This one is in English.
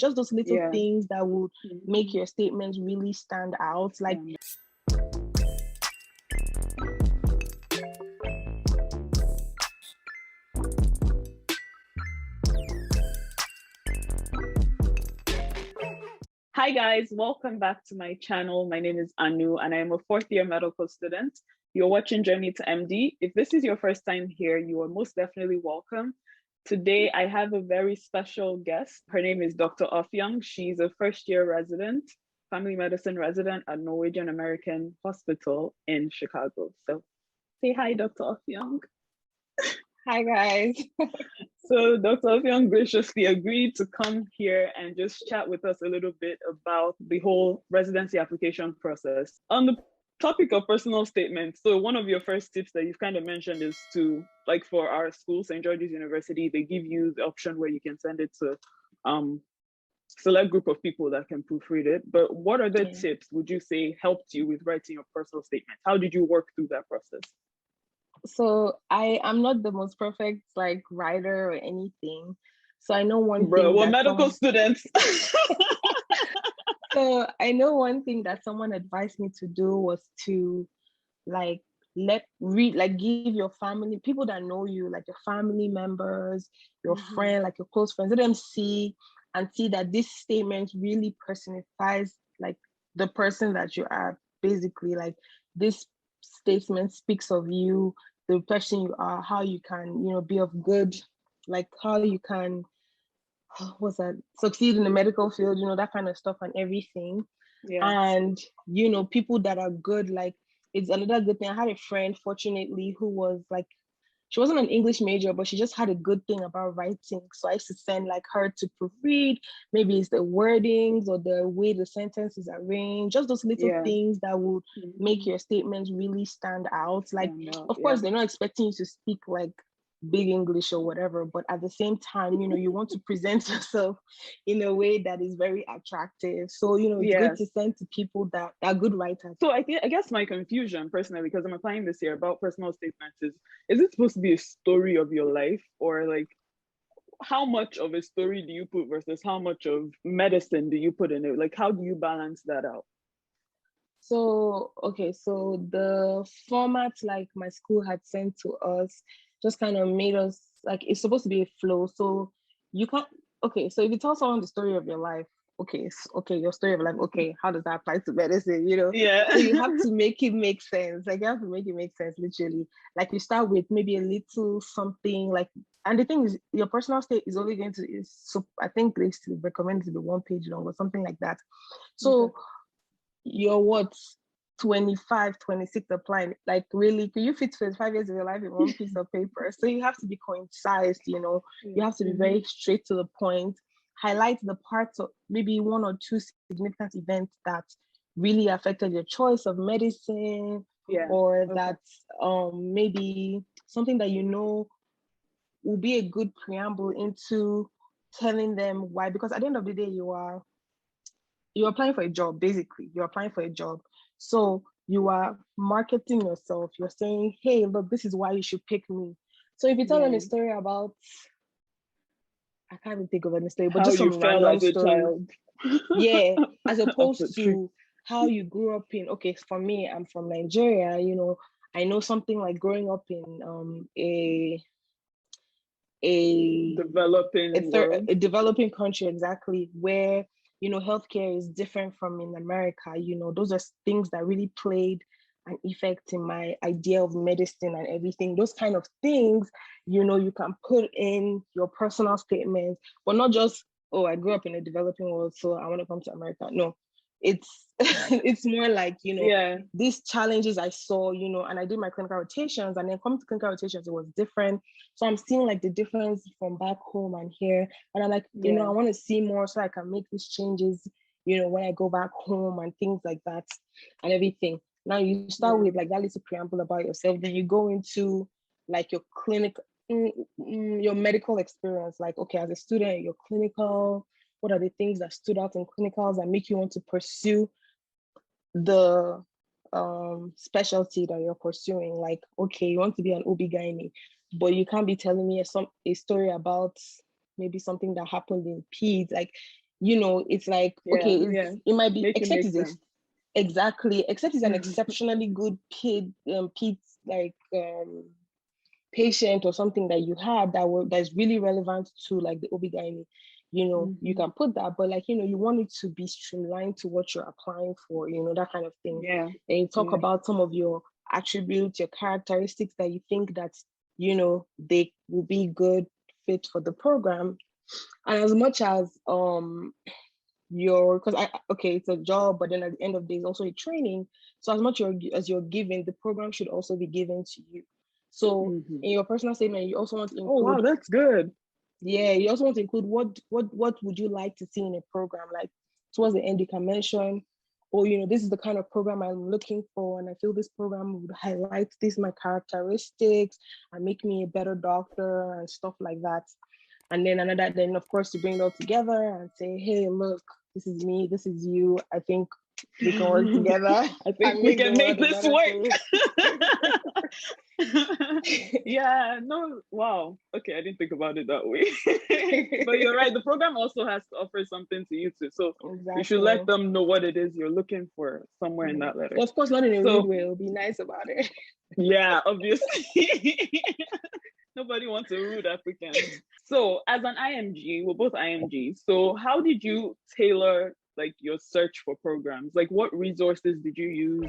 just those little Yeah. things that would make your statements really stand out. Like, Hi guys, welcome back to my channel. My name is Anu and I am a fourth year medical student. You're watching Journey to MD. If this is your first time here, you are most definitely welcome. Today I have a very special guest. Her name is Dr. Offiong. She's a first year resident, family medicine resident at Norwegian American Hospital in Chicago. So say hi, Dr. Offiong. hi guys. So Dr. Offiong graciously agreed to come here and just chat with us a little bit about the whole residency application process. On the topic of personal statements, so one of your first tips that you've kind of mentioned is to, like for our school, St. George's University, they give you the option where you can send it to select group of people that can proofread it. But what are the tips would you say helped you with writing your personal statement? How did you work through that process? So I'm not the most perfect like writer or anything. So I know one thing. Bro, we're medical students. So I know one thing that someone advised me to do was to like give your family, people that know you, like your family members, your friend, like your close friends, let them see that this statement really personifies like the person that you are. Basically, like this statement speaks of you, the person you are, how you can, be of good, like how you can succeed in the medical field, that kind of stuff and everything. And people that are good, like it's another good thing. I had a friend, fortunately, who was like, she wasn't an English major, but she just had a good thing about writing. So I used to send like her to proofread. Maybe it's the wordings or the way the sentences are arranged, just those little things that would make your statements really stand out. Like, of course, they're not expecting you to speak like big English or whatever, but at the same time, you want to present yourself in a way that is very attractive. So, it's good to send to people that are good writers. So I guess my confusion personally, because I'm applying this year about personal statements is it supposed to be a story of your life, or like how much of a story do you put versus how much of medicine do you put in it? Like, how do you balance that out? So, okay, so the format like my school had sent to us just kind of made us like, it's supposed to be a flow. So you can't, okay, so if you tell someone the story of your life, okay, your story of life, okay, how does that apply to medicine, Yeah. So you have to make it make sense. Like you have to make it make sense, literally. Like you start with maybe a little something like, and the thing is, your personal state is only going to, so I think they still recommend it to be 1 page long or something like that. So you're 25, 26 applying, like really, can you fit 25 years of your life in one piece of paper? So you have to be concise, you have to be very straight to the point, highlight the parts of maybe 1 or 2 significant events that really affected your choice of medicine, or that maybe something that will be a good preamble into telling them why, because at the end of the day, you're applying for a job. Basically, you're applying for a job. So you are marketing yourself. You're saying, hey, look, this is why you should pick me. So if you tell them a story about, I can't even think of any story, but how just some random as a story. child. As opposed to how you grew up in, okay, for me, I'm from Nigeria, I know something like growing up in a developing country, exactly, where healthcare is different from in America. Those are things that really played an effect in my idea of medicine and everything. Those kind of things, you can put in your personal statements, but not just, oh, I grew up in a developing world, so I want to come to America. No, it's it's more like, these challenges I saw, and I did my clinical rotations, and then coming to clinical rotations, it was different. So I'm seeing like the difference from back home and here. And I'm like, I want to see more so I can make these changes, when I go back home and things like that and everything. Now you start with like that little preamble about yourself, then you go into like your your medical experience. Like, okay, as a student, your clinical, what are the things that stood out in clinicals that make you want to pursue the specialty that you're pursuing? Like, okay, you want to be an OB-GYN, but you can't be telling me a story about maybe something that happened in peds. Like, it's like, okay, it might be, except it's sense. Exactly, except it's an exceptionally good paid patient or something that you had that's really relevant to like the OB-GYN, you can put that, but like, you want it to be streamlined to what you're applying for, that kind of thing. Yeah. And you talk about some of your attributes, your characteristics that you think that, they will be good fit for the program. And as much as it's a job, but then at the end of the day, it's also a training. So as much as you're giving, the program should also be given to you. So in your personal statement, you also want to include. Oh wow, that's good. Yeah, you also want to include what would you like to see in a program? Like towards the end, you can mention, this is the kind of program I'm looking for, and I feel this program would highlight these my characteristics and make me a better doctor and stuff like that. And then of course you bring it all together and say, hey, look, this is me, this is you. I think we can work together. I think we can make this work. Yeah, no, wow. Okay, I didn't think about it that way. But you're right, the program also has to offer something to you too. So you should let them know what it is you're looking for somewhere in that letter. Of course, not in a rude way. It'll be nice about it. Yeah, obviously. Nobody wants a rude applicant. So as an IMG, we're both IMG. So how did you tailor like your search for programs? Like what resources did you use?